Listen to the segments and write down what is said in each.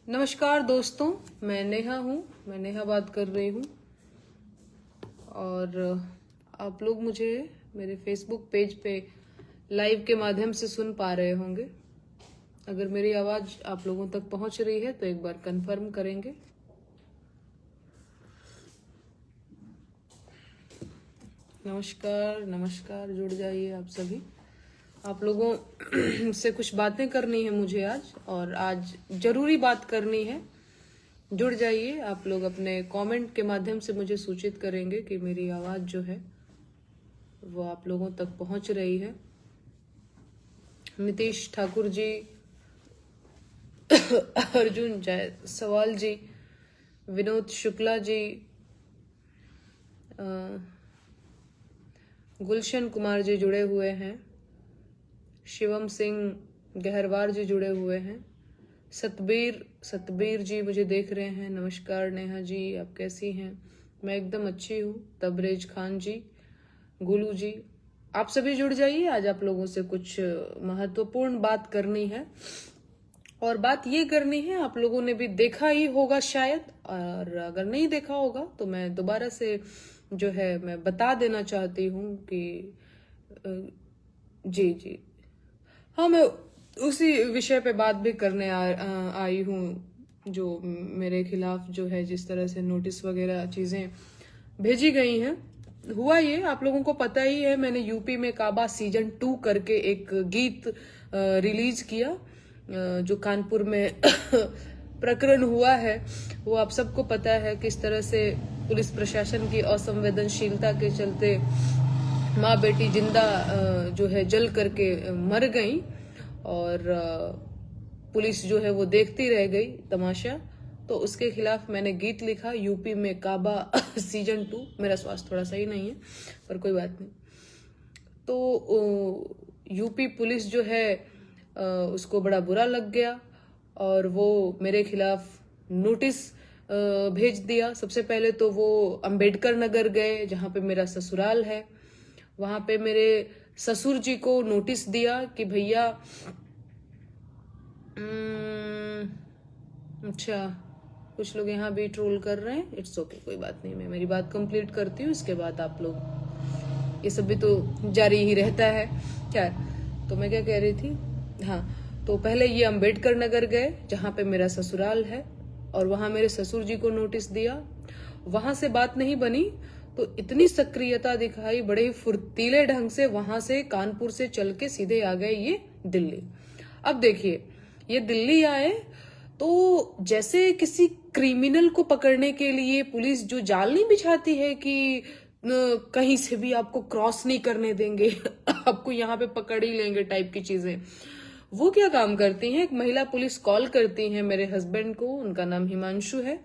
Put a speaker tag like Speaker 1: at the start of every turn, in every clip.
Speaker 1: नमस्कार दोस्तों, मैं नेहा बात कर रही हूँ। और आप लोग मुझे मेरे फेसबुक पेज पे लाइव के माध्यम से सुन पा रहे होंगे। अगर मेरी आवाज़ आप लोगों तक पहुँच रही है तो एक बार कंफर्म करेंगे। नमस्कार, जुड़ जाइए आप सभी। आप लोगों से कुछ बातें करनी है मुझे आज, और आज जरूरी बात करनी है। जुड़ जाइए आप लोग। अपने कमेंट के माध्यम से मुझे सूचित करेंगे कि मेरी आवाज़ जो है वो आप लोगों तक पहुंच रही है। नीतीश ठाकुर जी, अर्जुन जायसवाल जी, विनोद शुक्ला जी, गुलशन कुमार जी जुड़े हुए हैं, शिवम सिंह गहरवार जी जुड़े हुए हैं, सतबीर जी मुझे देख रहे हैं। नमस्कार नेहा जी, आप कैसी हैं? मैं एकदम अच्छी हूँ। तबरेज खान जी, गुलू जी, आप सभी जुड़ जाइए। आज आप लोगों से कुछ महत्वपूर्ण बात करनी है, और बात ये करनी है, आप लोगों ने भी देखा ही होगा शायद, और अगर नहीं देखा होगा तो मैं दोबारा से जो है मैं बता देना चाहती हूँ कि जी हाँ, मैं उसी विषय पे बात भी करने आई हूँ जो मेरे खिलाफ जो है जिस तरह से नोटिस वगैरह चीज़ें भेजी गई हैं। हुआ ये, आप लोगों को पता ही है, मैंने यूपी में काबा सीजन 2 करके एक गीत रिलीज किया, जो कानपुर में प्रकरण हुआ है वो आप सबको पता है। किस तरह से पुलिस प्रशासन की असंवेदनशीलता के चलते माँ बेटी जिंदा जो है जल करके मर गई, और पुलिस जो है वो देखती रह गई तमाशा। तो उसके खिलाफ मैंने गीत लिखा, यूपी में काबा सीजन 2। मेरा स्वास्थ्य थोड़ा सही नहीं है पर कोई बात नहीं। तो यूपी पुलिस जो है उसको बड़ा बुरा लग गया, और वो मेरे खिलाफ नोटिस भेज दिया। सबसे पहले तो वो अंबेडकर नगर गए जहाँ पे मेरा ससुराल है। वहां पे मेरे ससुर जी को नोटिस दिया कि भैया अच्छा, कुछ लोग यहाँ भी ट्रोल कर रहे हैं। इट्स ओके, कोई बात नहीं, मैं मेरी बात कंप्लीट करती हूँ, इसके बाद आप लोग, ये सब भी तो जारी ही रहता है क्या। तो मैं क्या कह रही थी, हाँ, तो पहले ये अंबेडकर नगर गए जहाँ पे मेरा ससुराल है, और वहां मेरे ससुर जी को नोटिस दिया। वहां से बात नहीं बनी तो इतनी सक्रियता दिखाई, बड़े ही फुर्तीले ढंग से वहां से कानपुर से चल के सीधे आ गए ये दिल्ली। अब देखिए, ये दिल्ली आए तो जैसे किसी क्रिमिनल को पकड़ने के लिए पुलिस जो जाल नहीं बिछाती है कि कहीं से भी आपको क्रॉस नहीं करने देंगे आपको यहाँ पे पकड़ ही लेंगे टाइप की चीजें, वो क्या काम करती हैं। एक महिला पुलिस कॉल करती हैं मेरे हस्बैंड को, उनका नाम हिमांशु है।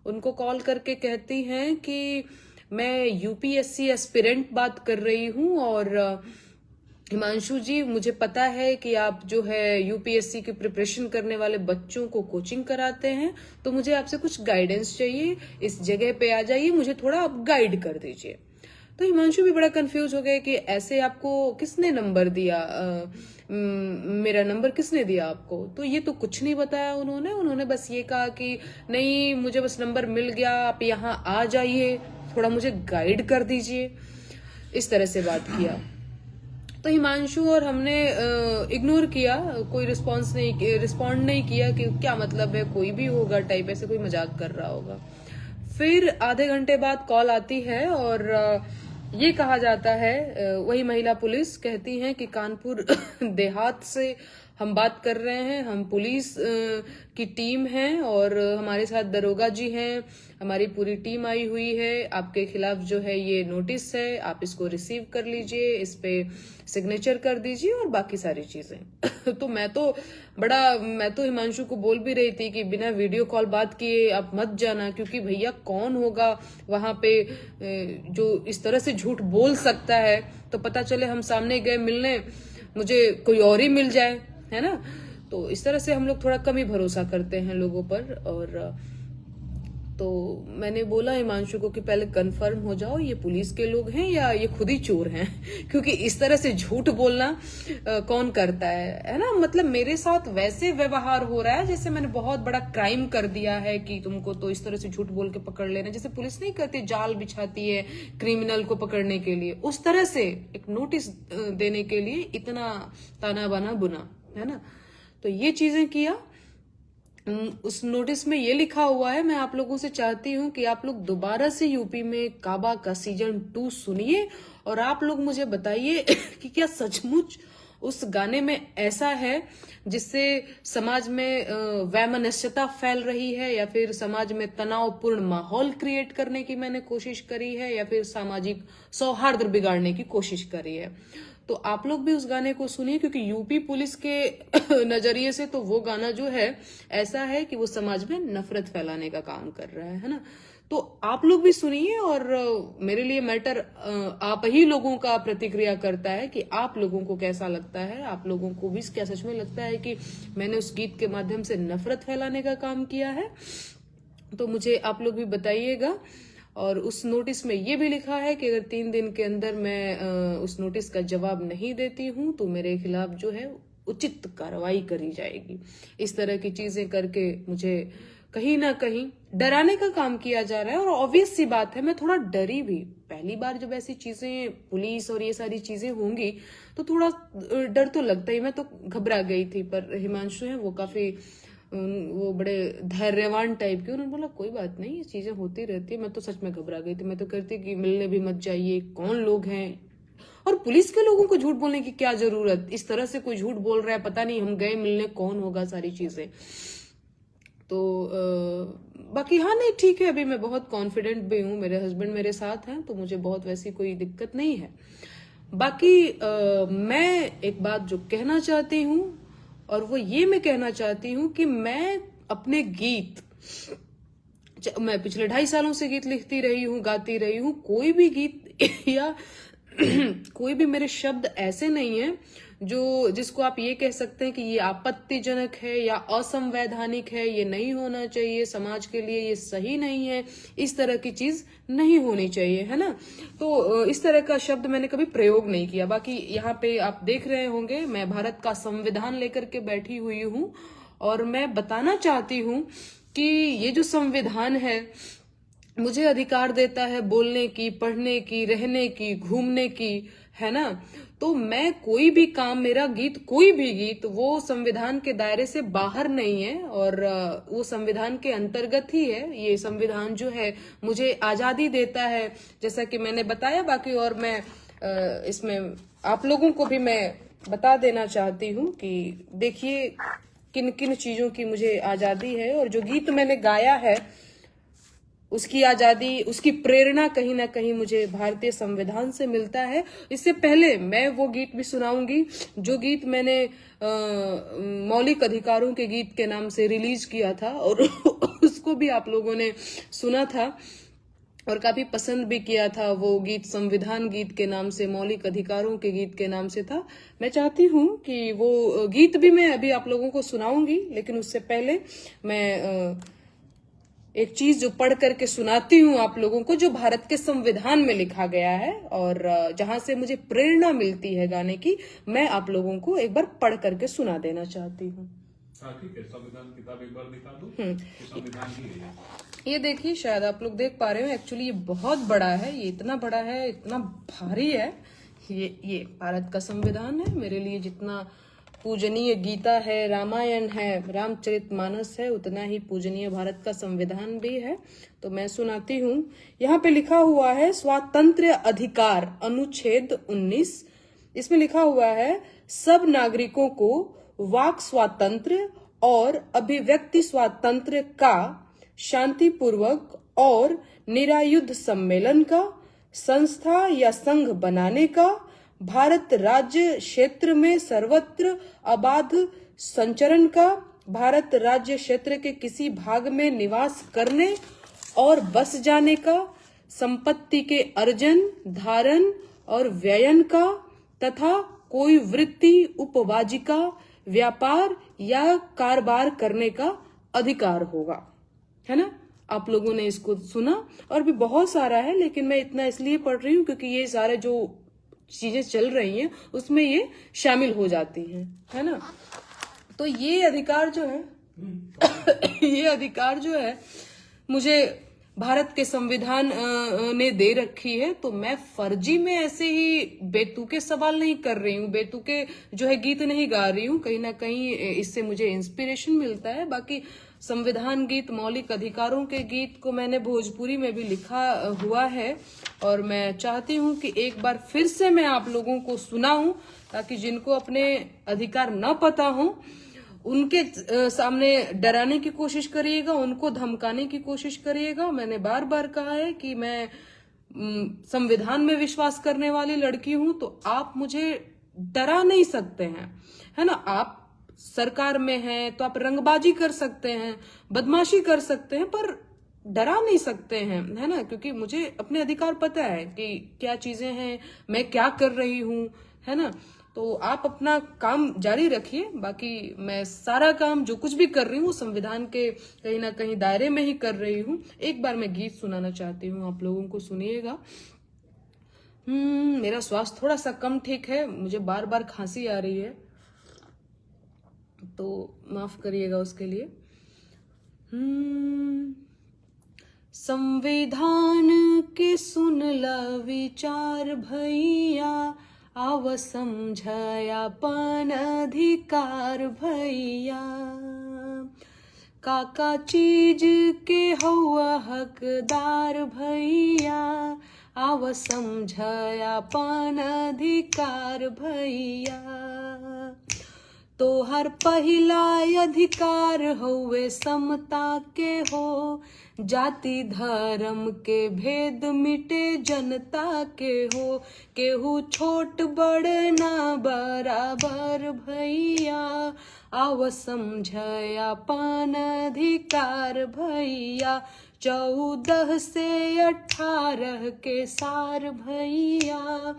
Speaker 1: उनको कॉल करके कहती हैं कि मैं यूपीएससी एस्पिरेंट बात कर रही हूँ, और हिमांशु जी, मुझे पता है कि आप जो है यूपीएससी की प्रिपरेशन करने वाले बच्चों को कोचिंग कराते हैं, तो मुझे आपसे कुछ गाइडेंस चाहिए। इस जगह पे आ जाइए, मुझे थोड़ा आप गाइड कर दीजिए। तो हिमांशु भी बड़ा कंफ्यूज हो गए कि ऐसे आपको किसने नंबर दिया, मेरा नंबर किसने दिया आपको। तो ये तो कुछ नहीं बताया उन्होंने बस ये कहा कि नहीं, मुझे बस नंबर मिल गया, आप यहाँ आ जाइए, थोड़ा मुझे गाइड कर दीजिए। इस तरह से बात किया। तो हिमांशु और हमने इग्नोर किया, कोई रिस्पॉन्ड नहीं किया कि क्या मतलब है, कोई भी होगा टाइप, ऐसे कोई मजाक कर रहा होगा। फिर आधे घंटे बाद कॉल आती है, और ये कहा जाता है, वही महिला पुलिस कहती है कि कानपुर देहात से हम बात कर रहे हैं, हम पुलिस की टीम है, और हमारे साथ दरोगा जी हैं, हमारी पूरी टीम आई हुई है। आपके खिलाफ जो है ये नोटिस है, आप इसको रिसीव कर लीजिए, इस पे सिग्नेचर कर दीजिए और बाकी सारी चीजें तो मैं तो हिमांशु को बोल भी रही थी कि बिना वीडियो कॉल बात किए आप मत जाना, क्योंकि भैया कौन होगा वहां पे जो इस तरह से झूठ बोल सकता है। तो पता चले हम सामने गए मिलने, मुझे कोई और ही मिल जाए, है ना। तो इस तरह से हम लोग थोड़ा कम ही भरोसा करते हैं लोगों पर। और तो मैंने बोला हिमांशु को कि पहले कंफर्म हो जाओ ये पुलिस के लोग हैं या ये खुद ही चोर हैं क्योंकि इस तरह से झूठ बोलना कौन करता है ना। मतलब मेरे साथ वैसे व्यवहार हो रहा है जैसे मैंने बहुत बड़ा क्राइम कर दिया है कि तुमको तो इस तरह से झूठ बोल के पकड़ लेना, जैसे पुलिस नहीं करती, जाल बिछाती है क्रिमिनल को पकड़ने के लिए, उस तरह से एक नोटिस देने के लिए इतना ताना बाना बुना, है ना। तो ये चीजें किया। उस नोटिस में ये लिखा हुआ है, मैं आप लोगों से चाहती हूँ कि आप लोग दोबारा से यूपी में काबा का सीजन 2 सुनिए और आप लोग मुझे बताइए कि क्या सचमुच उस गाने में ऐसा है जिससे समाज में वैमनस्यता फैल रही है, या फिर समाज में तनावपूर्ण माहौल क्रिएट करने की मैंने कोशिश करी है, या फिर सामाजिक सौहार्द बिगाड़ने की कोशिश करी है। तो आप लोग भी उस गाने को सुनिए क्योंकि यूपी पुलिस के नजरिए से तो वो गाना जो है ऐसा है कि वो समाज में नफरत फैलाने का काम कर रहा है ना। तो आप लोग भी सुनिए और मेरे लिए मैटर आप ही लोगों का प्रतिक्रिया करता है कि आप लोगों को कैसा लगता है, आप लोगों को भी क्या सच में लगता है कि मैंने उस गीत के माध्यम से नफरत फैलाने का काम किया है। तो मुझे आप लोग भी बताइएगा। और उस नोटिस में ये भी लिखा है कि अगर 3 दिन के अंदर मैं उस नोटिस का जवाब नहीं देती हूँ तो मेरे खिलाफ जो है उचित कार्रवाई करी जाएगी। इस तरह की चीजें करके मुझे कहीं ना कहीं डराने का काम किया जा रहा है। और ऑब्वियस सी बात है मैं थोड़ा डरी भी, पहली बार जब ऐसी चीजें पुलिस और ये सारी चीजें होंगी तो थोड़ा डर तो लगता ही, मैं तो घबरा गई थी। पर हिमांशु है वो काफी वो बड़े धैर्यवान टाइप के, उन्होंने बोला कोई बात नहीं ये चीजें होती रहती है। मैं तो सच में घबरा गई थी, मैं तो कहती कि मिलने भी मत जाइए, कौन लोग हैं और पुलिस के लोगों को झूठ बोलने की क्या जरूरत, इस तरह से कोई झूठ बोल रहा है, पता नहीं हम गए मिलने कौन होगा, सारी चीजें। तो बाकी हाँ नहीं ठीक है, अभी मैं बहुत कॉन्फिडेंट भी हूँ, मेरे हस्बैंड मेरे साथ हैं तो मुझे बहुत वैसी कोई दिक्कत नहीं है। बाकी मैं एक बात जो कहना चाहती हूँ और वो ये मैं कहना चाहती हूँ कि मैं अपने गीत, मैं पिछले 2.5 सालों से गीत लिखती रही हूँ, गाती रही हूँ, कोई भी गीत या कोई भी मेरे शब्द ऐसे नहीं है जो जिसको आप ये कह सकते हैं कि ये आपत्तिजनक है या असंवैधानिक है, ये नहीं होना चाहिए, समाज के लिए ये सही नहीं है, इस तरह की चीज नहीं होनी चाहिए, है ना। तो इस तरह का शब्द मैंने कभी प्रयोग नहीं किया। बाकी यहाँ पे आप देख रहे होंगे मैं भारत का संविधान लेकर के बैठी हुई हूँ और मैं बताना चाहती हूँ कि ये जो संविधान है मुझे अधिकार देता है बोलने की, पढ़ने की, रहने की, घूमने की, है ना। तो मैं कोई भी काम, मेरा गीत, कोई भी गीत वो संविधान के दायरे से बाहर नहीं है और वो संविधान के अंतर्गत ही है। ये संविधान जो है मुझे आजादी देता है जैसा कि मैंने बताया। बाकी और मैं इसमें आप लोगों को भी मैं बता देना चाहती हूँ कि देखिए किन किन चीजों की मुझे आजादी है और जो गीत मैंने गाया है उसकी आजादी, उसकी प्रेरणा कहीं ना कहीं मुझे भारतीय संविधान से मिलता है। इससे पहले मैं वो गीत भी सुनाऊंगी जो गीत मैंने मौलिक अधिकारों के गीत के नाम से रिलीज किया था और उसको भी आप लोगों ने सुना था और काफी पसंद भी किया था। वो गीत संविधान गीत के नाम से, मौलिक अधिकारों के गीत के नाम से था। मैं चाहती हूँ कि वो गीत भी मैं अभी आप लोगों को सुनाऊंगी, लेकिन उससे पहले मैं एक चीज जो पढ़ करके सुनाती हूँ आप लोगों को, जो भारत के संविधान में लिखा गया है और जहां से मुझे प्रेरणा मिलती है गाने की, मैं आप लोगों को एक बार पढ़ करके सुना देना चाहती हूँ।
Speaker 2: ठीक है, संविधान किताब एक बार दिखा दो। संविधान की है
Speaker 1: ये देखिए, शायद आप लोग देख पा रहे हो, एक्चुअली ये बहुत बड़ा है, ये इतना बड़ा है, इतना भारी है। ये भारत का संविधान है। मेरे लिए जितना पूजनीय गीता है, रामायण है, रामचरितमानस है, उतना ही पूजनीय भारत का संविधान भी है। तो मैं सुनाती हूँ। यहाँ पे लिखा हुआ है स्वातंत्र्य अधिकार अनुच्छेद 19। इसमें लिखा हुआ है सब नागरिकों को वाक स्वातंत्र्य और अभिव्यक्ति स्वातंत्र्य का शांतिपूर्वक और निरायुध सम्मेलन का, संस्था या संघ बनाने का, भारत राज्य क्षेत्र में सर्वत्र अबाध संचरण का, भारत राज्य क्षेत्र के किसी भाग में निवास करने और बस जाने का, संपत्ति के अर्जन, धारण और व्ययन का तथा कोई वृत्ति, उपवाजिका, व्यापार या कारोबार करने का अधिकार होगा, है ना। आप लोगों ने इसको सुना, और भी बहुत सारा है, लेकिन मैं इतना इसलिए पढ़ रही हूँ क्योंकि ये सारे जो चीजें चल रही हैं उसमें ये शामिल हो जाती हैं, है ना। तो ये अधिकार जो है ये अधिकार जो है मुझे भारत के संविधान ने दे रखी है, तो मैं फर्जी में ऐसे ही बेतुके सवाल नहीं कर रही हूँ, बेतुके जो है गीत नहीं गा रही हूँ। कहीं ना कहीं इससे मुझे इंस्पिरेशन मिलता है। बाकी संविधान गीत, मौलिक अधिकारों के गीत को मैंने भोजपुरी में भी लिखा हुआ है, और मैं चाहती हूँ कि एक बार फिर से मैं आप लोगों को सुनाऊं, ताकि जिनको अपने अधिकार न पता हो उनके सामने डराने की कोशिश करिएगा, उनको धमकाने की कोशिश करिएगा। मैंने बार बार कहा है कि मैं संविधान में विश्वास करने वाली लड़की हूं, तो आप मुझे डरा नहीं सकते हैं, है ना। आप सरकार में हैं तो आप रंगबाजी कर सकते हैं, बदमाशी कर सकते हैं, पर डरा नहीं सकते हैं, है ना, क्योंकि मुझे अपने अधिकार पता है कि क्या चीजें हैं, मैं क्या कर रही हूं, है ना। तो आप अपना काम जारी रखिए, बाकी मैं सारा काम जो कुछ भी कर रही हूँ संविधान के कहीं ना कहीं दायरे में ही कर रही हूँ। एक बार मैं गीत सुनाना चाहती हूँ, आप लोगों को सुनिएगा। मेरा स्वास्थ्य थोड़ा सा कम ठीक है, मुझे बार बार खांसी आ रही है, तो माफ करिएगा उसके लिए। संविधान के सुन ला विचार भैया, आव समझायापन अधिकार भैया, काका चीज के हुआ हकदार भैया, आव समझायापन अधिकार भैया। तो हर पहिला अधिकार हुए समता के हो, जाति धर्म के भेद मिटे जनता के हो, केहू छोट बड़ ना बराबर भैया, आव समझायापन अधिकार भैया। 14 से 18 के सार भैया,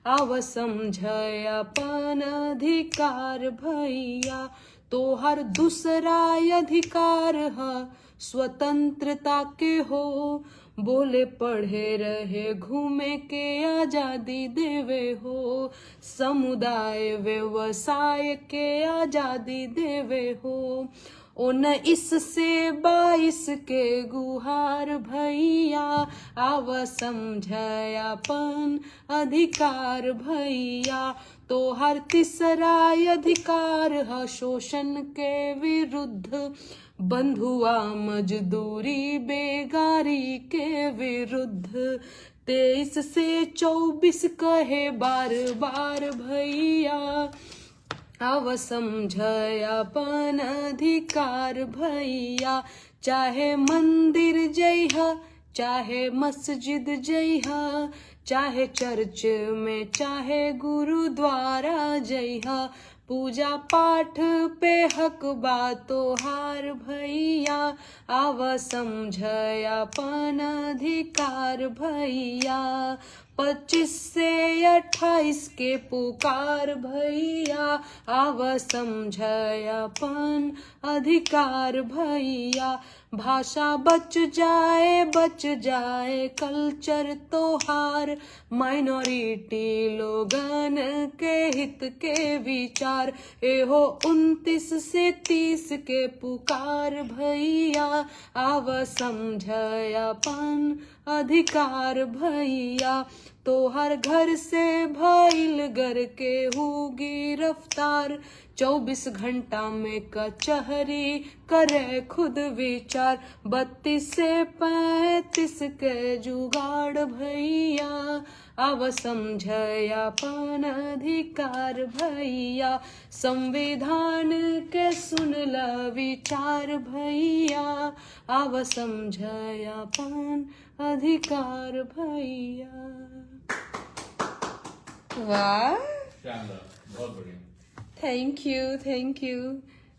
Speaker 1: आव समझायापन अधिकार भैया। तो हर दूसरा अधिकार है स्वतंत्रता के हो, बोले पढ़े रहे घूमे के आजादी देवे हो, समुदाय व्यवसाय के आजादी देवे हो। 19 से 22 के गुहार भैया, आव समझायापन अधिकार भैया। तो हर तीसरा अधिकार है शोषण के विरुद्ध, बंधुआ मजदूरी बेगारी के विरुद्ध। 23 से 24 कहे बार बार भैया, आव समझायापन अधिकार भैया। चाहे मंदिर जइहा, चाहे मस्जिद जइहा, चाहे चर्च में, चाहे गुरुद्वारा जइहा, पूजा पाठ पे हक बा तोहार भैया, आव समझायापन अधिकार भैया। 25 से 28 के पुकार भैया, आव समझायापन अधिकार भैया। भाषा बच जाए कल्चर तोहार, माइनॉरिटी लोगन के हित के विचार। एहो 29 से 30 के पुकार भैया, आव समझायापन अधिकार भैया। तो हर घर से भइल घर के होगी रफ्तार, 24 घंटा में कचहरी करे खुद विचार। 32 से 35 के जुगाड़ भैया, आव समझायापन अधिकार भैया। संविधान के सुन ला विचार भैया, आव समझायापन अधिकार भैया। वाह,
Speaker 2: शानदार, बहुत बढ़िया।
Speaker 1: Thank you.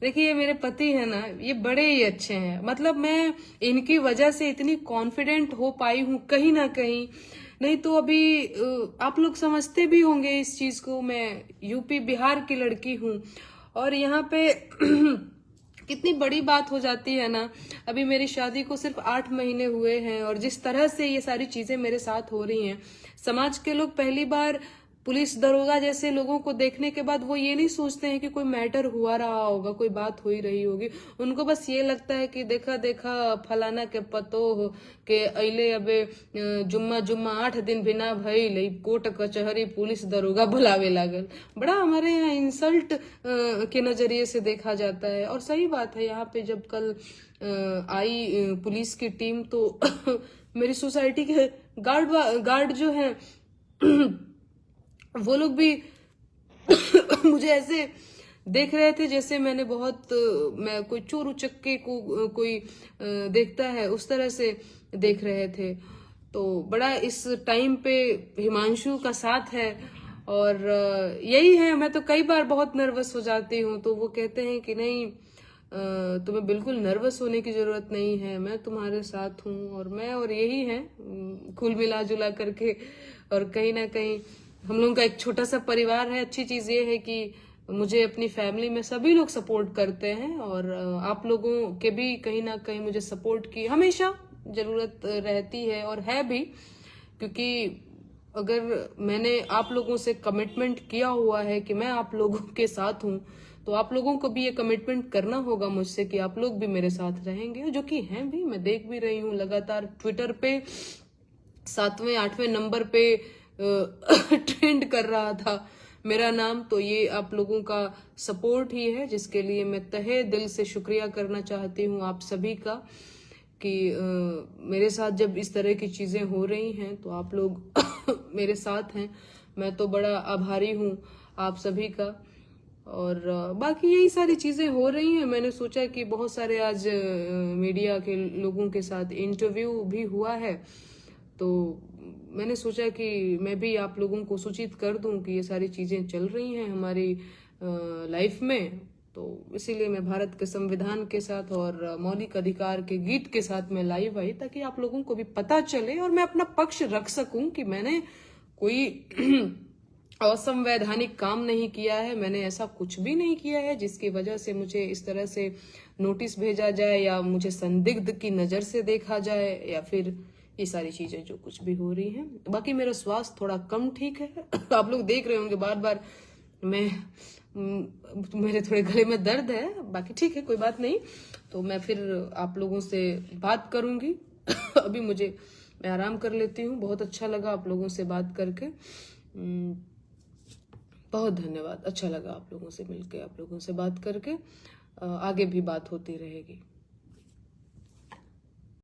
Speaker 1: देखिए ये मेरे पति है ना, ये बड़े ही अच्छे हैं। मतलब मैं इनकी वजह से इतनी कॉन्फिडेंट हो पाई हूँ कहीं ना कहीं, नहीं तो अभी आप लोग समझते भी होंगे इस चीज को। मैं यूपी बिहार की लड़की हूँ और यहाँ पे कितनी बड़ी बात हो जाती है ना। अभी मेरी शादी को सिर्फ 8 महीने हुए हैं और जिस तरह से ये सारी चीजें मेरे साथ हो रही हैं, समाज के लोग पहली बार पुलिस दरोगा जैसे लोगों को देखने के बाद वो ये नहीं सोचते हैं कि कोई मैटर हुआ रहा होगा, कोई बात हो ही रही होगी। उनको बस ये लगता है कि देखा देखा फलाना के पतो हो के अइले अबे जुम्मा जुम्मा 8 दिन बिना भइल कोर्ट कचहरी पुलिस दरोगा बुलावे लागल। बड़ा हमारे यहाँ इंसल्ट के नजरिए से देखा जाता है। और सही बात है, यहाँ पे जब कल आई पुलिस की टीम तो मेरी सोसाइटी के गार्ड जो है वो लोग भी मुझे ऐसे देख रहे थे जैसे मैं कोई चोर उचक्के को कोई देखता है उस तरह से देख रहे थे। तो बड़ा इस टाइम पे हिमांशु का साथ है और यही है। मैं तो कई बार बहुत नर्वस हो जाती हूँ, तो वो कहते हैं कि नहीं तुम्हें बिल्कुल नर्वस होने की जरूरत नहीं है, मैं तुम्हारे साथ हूँ। और यही है कुल मिला जुला करके। और कहीं ना कहीं हम लोगों का एक छोटा सा परिवार है। अच्छी चीज ये है कि मुझे अपनी फैमिली में सभी लोग सपोर्ट करते हैं और आप लोगों के भी कहीं ना कहीं मुझे सपोर्ट की हमेशा जरूरत रहती है और है भी, क्योंकि अगर मैंने आप लोगों से कमिटमेंट किया हुआ है कि मैं आप लोगों के साथ हूँ, तो आप लोगों को भी ये कमिटमेंट करना होगा मुझसे कि आप लोग भी मेरे साथ रहेंगे, जो कि हैं भी। मैं देख भी रही हूँ लगातार ट्विटर पे 7वें 8वें नंबर पे ट्रेंड कर रहा था मेरा नाम। तो ये आप लोगों का सपोर्ट ही है जिसके लिए मैं तहे दिल से शुक्रिया करना चाहती हूँ आप सभी का कि मेरे साथ जब इस तरह की चीजें हो रही हैं तो आप लोग मेरे साथ हैं। मैं तो बड़ा आभारी हूँ आप सभी का। और बाकी यही सारी चीजें हो रही हैं। मैंने सोचा कि बहुत सारे आज मीडिया के लोगों के साथ इंटरव्यू भी हुआ है, तो मैंने सोचा कि मैं भी आप लोगों को सूचित कर दूं कि ये सारी चीजें चल रही हैं हमारी लाइफ में। तो इसीलिए मैं भारत के संविधान के साथ और मौलिक अधिकार के गीत के साथ मैं लाइव आई, ताकि आप लोगों को भी पता चले और मैं अपना पक्ष रख सकूं कि मैंने कोई असंवैधानिक काम नहीं किया है। मैंने ऐसा कुछ भी नहीं किया है जिसकी वजह से मुझे इस तरह से नोटिस भेजा जाए या मुझे संदिग्ध की नजर से देखा जाए या फिर ये सारी चीजें जो कुछ भी हो रही हैं। बाकी मेरा स्वास्थ्य थोड़ा कम ठीक है आप लोग देख रहे होंगे बार बार मेरे थोड़े गले में दर्द है। बाकी ठीक है, कोई बात नहीं। तो मैं फिर आप लोगों से बात करूंगी अभी मैं आराम कर लेती हूँ। बहुत अच्छा लगा आप लोगों से बात करके, बहुत धन्यवाद। अच्छा लगा आप लोगों से मिलके, आप लोगों से बात करके। आगे भी बात होती रहेगी।